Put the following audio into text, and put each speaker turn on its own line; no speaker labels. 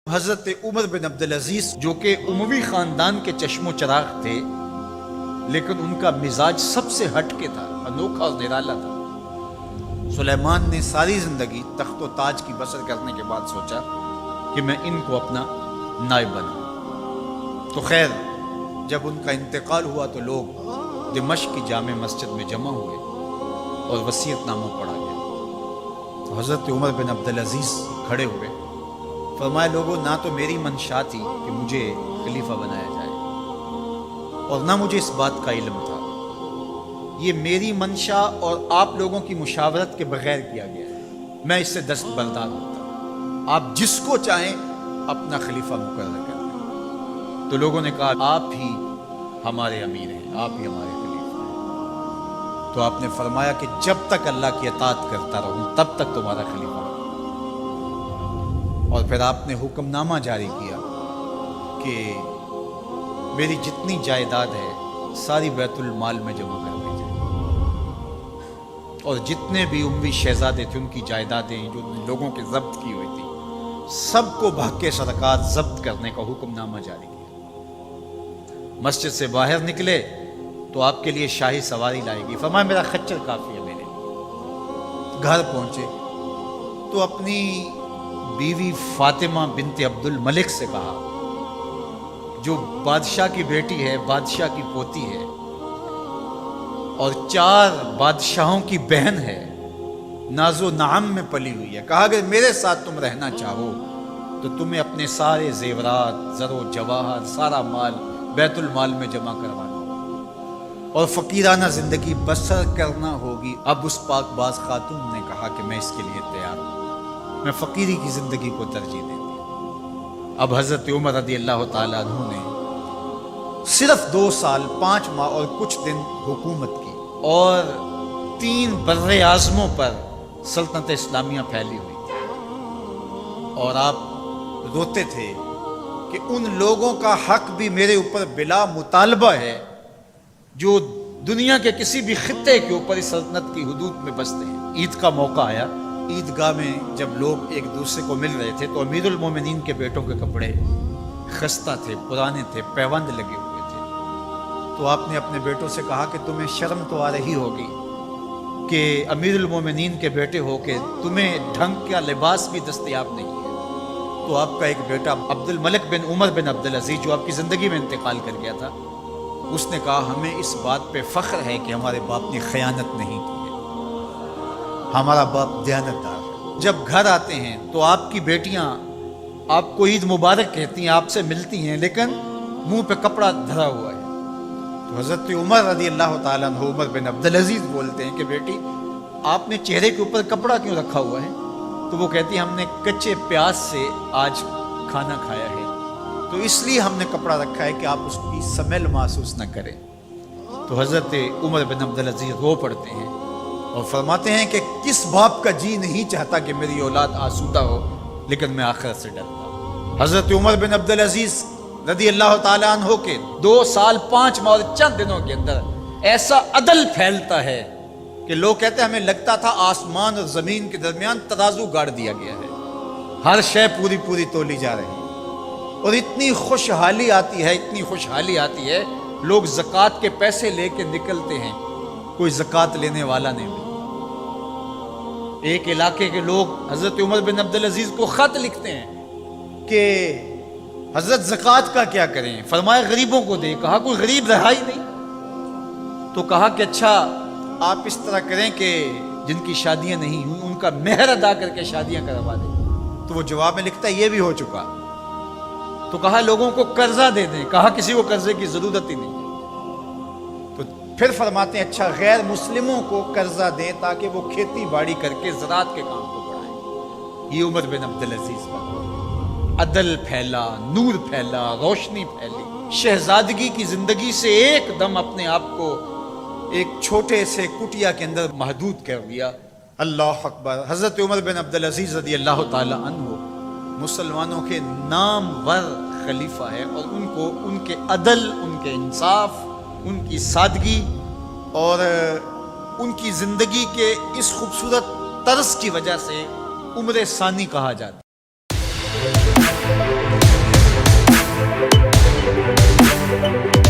حضرت عمر بن عبدالعزیز جو کہ اموی خاندان کے چشم و چراغ تھے، لیکن ان کا مزاج سب سے ہٹ کے تھا، انوکھا اور نرالا تھا۔ سلیمان نے ساری زندگی تخت و تاج کی بسر کرنے کے بعد سوچا کہ میں ان کو اپنا نائب بناؤں۔ تو خیر جب ان کا انتقال ہوا تو لوگ دمشق کی جامع مسجد میں جمع ہوئے اور وصیت نامہ پڑھا گیا۔ تو حضرت عمر بن عبدالعزیز کھڑے ہوئے، فرمائے لوگوں، نہ تو میری منشا تھی کہ مجھے خلیفہ بنایا جائے اور نہ مجھے اس بات کا علم تھا، یہ میری منشا اور آپ لوگوں کی مشاورت کے بغیر کیا گیا ہے، میں اس سے دستبردار ہوتا ہوں، آپ جس کو چاہیں اپنا خلیفہ مقرر کر دیں۔ تو لوگوں نے کہا آپ ہی ہمارے امیر ہیں، آپ ہی ہمارے خلیفہ ہیں۔ تو آپ نے فرمایا کہ جب تک اللہ کی اطاعت کرتا رہوں تب تک تمہارا خلیفہ بنوں۔ اور پھر آپ نے حکم نامہ جاری کیا کہ میری جتنی جائیداد ہے ساری بیت المال میں جمع کر دی جائے، اور جتنے بھی اموی شہزادے تھے ان کی جائیدادیں جو لوگوں کے ضبط کی ہوئی تھی سب کو بحق صدقات ضبط کرنے کا حکم نامہ جاری کیا۔ مسجد سے باہر نکلے تو آپ کے لیے شاہی سواری لائے گی، فرمایا میرا خچر کافی ہے میرے۔ گھر پہنچے تو اپنی بیوی فاطمہ بنت عبد الملک سے کہا، جو بادشاہ کی بیٹی ہے، بادشاہ کی پوتی ہے اور 4 بادشاہوں کی بہن ہے، ناز و نعم میں پلی ہوئی ہے، کہا اگر میرے ساتھ تم رہنا چاہو تو تمہیں اپنے سارے زیورات، زر و جواہر، سارا مال بیت المال میں جمع کروانا اور فقیرانہ زندگی بسر کرنا ہوگی۔ اب اس پاک باز خاتون نے کہا کہ میں اس کے لیے تیار ہوں، میں فقیری کی زندگی کو ترجیح دیتی ہوں۔ اب حضرت عمر رضی اللہ تعالیٰ عنہ نے صرف 2 سال 5 ماہ اور کچھ دن حکومت کی اور 3 بر اعظموں پر سلطنت اسلامیہ پھیلی ہوئی تھی، اور آپ روتے تھے کہ ان لوگوں کا حق بھی میرے اوپر بلا مطالبہ ہے جو دنیا کے کسی بھی خطے کے اوپر اس سلطنت کی حدود میں بستے ہیں۔ عید کا موقع آیا، عیدگاہ میں جب لوگ ایک دوسرے کو مل رہے تھے تو امیر المومنین کے بیٹوں کے کپڑے خستہ تھے، پرانے تھے، پیوند لگے ہوئے تھے۔ تو آپ نے اپنے بیٹوں سے کہا کہ تمہیں شرم تو آ رہی ہوگی کہ امیر المومنین کے بیٹے ہو کے تمہیں ڈھنگ کا لباس بھی دستیاب نہیں ہے۔ تو آپ کا ایک بیٹا عبد الملک بن عمر بن عبدالعزیز جو آپ کی زندگی میں انتقال کر گیا تھا، اس نے کہا ہمیں اس بات پہ فخر ہے کہ ہمارے باپ نے خیانت نہیں کی ہے، ہمارا باپ دیانتدار ہے۔ جب گھر آتے ہیں تو آپ کی بیٹیاں آپ کو عید مبارک کہتی ہیں، آپ سے ملتی ہیں، لیکن منہ پہ کپڑا دھرا ہوا ہے۔ تو حضرت عمر رضی اللہ تعالیٰ عنہ عمر بن عبدالعزیز بولتے ہیں کہ بیٹی آپ نے چہرے کے اوپر کپڑا کیوں رکھا ہوا ہے؟ تو وہ کہتی ہیں ہم نے کچے پیاز سے آج کھانا کھایا ہے، تو اس لیے ہم نے کپڑا رکھا ہے کہ آپ اس کی سمیل محسوس نہ کریں۔ تو حضرت عمر بن عبدالعزیز رو پڑتے ہیں اور فرماتے ہیں کہ کس باپ کا جی نہیں چاہتا کہ میری اولاد آسودہ ہو، لیکن میں آخرت سے ڈرتا ہوں۔ حضرت عمر بن عبدالعزیز رضی اللہ تعالیٰ عنہ کے 2 سال 5 ماہ اور چند دنوں کے اندر ایسا عدل پھیلتا ہے کہ لوگ کہتے ہیں ہمیں لگتا تھا آسمان اور زمین کے درمیان ترازو گاڑ دیا گیا ہے، ہر شے پوری پوری تولی جا رہی ہے، اور اتنی خوشحالی آتی ہے، اتنی خوشحالی آتی ہے، لوگ زکوٰۃ کے پیسے لے کے نکلتے ہیں، کوئی زکوٰۃ لینے والا نہیں ملتا۔ ایک علاقے کے لوگ حضرت عمر بن عبدالعزیز کو خط لکھتے ہیں کہ حضرت زکوٰۃ کا کیا کریں؟ فرمایا غریبوں کو دے۔ کہا کوئی غریب رہا ہی نہیں۔ تو کہا کہ اچھا آپ اس طرح کریں کہ جن کی شادیاں نہیں ہوئی ان کا مہر ادا کر کے شادیاں کروا دیں۔ تو وہ جواب میں لکھتا ہے یہ بھی ہو چکا۔ تو کہا لوگوں کو قرضہ دے دیں۔ کہا کسی کو قرضے کی ضرورت ہی نہیں ہے۔ تو پھر فرماتے ہیں اچھا غیر مسلموں کو قرضہ دیں تاکہ وہ کھیتی باڑی کر کے زراعت کے کام کو بڑھائیں۔ یہ عمر بن عبدالعزیز کا عدل پھیلا، نور پھیلا، روشنی پھیلی۔ شہزادگی کی زندگی سے ایک دم اپنے آپ کو ایک چھوٹے سے کٹیا کے اندر محدود کر دیا۔ اللہ اکبر۔ حضرت عمر بن عبدالعزیز رضی اللہ تعالی عنہ مسلمانوں کے نامور خلیفہ ہے، اور ان کو ان کے عدل، ان کے انصاف، ان کی سادگی اور ان کی زندگی کے اس خوبصورت طرز کی وجہ سے عمر ثانی کہا جاتا ہے۔
ہے.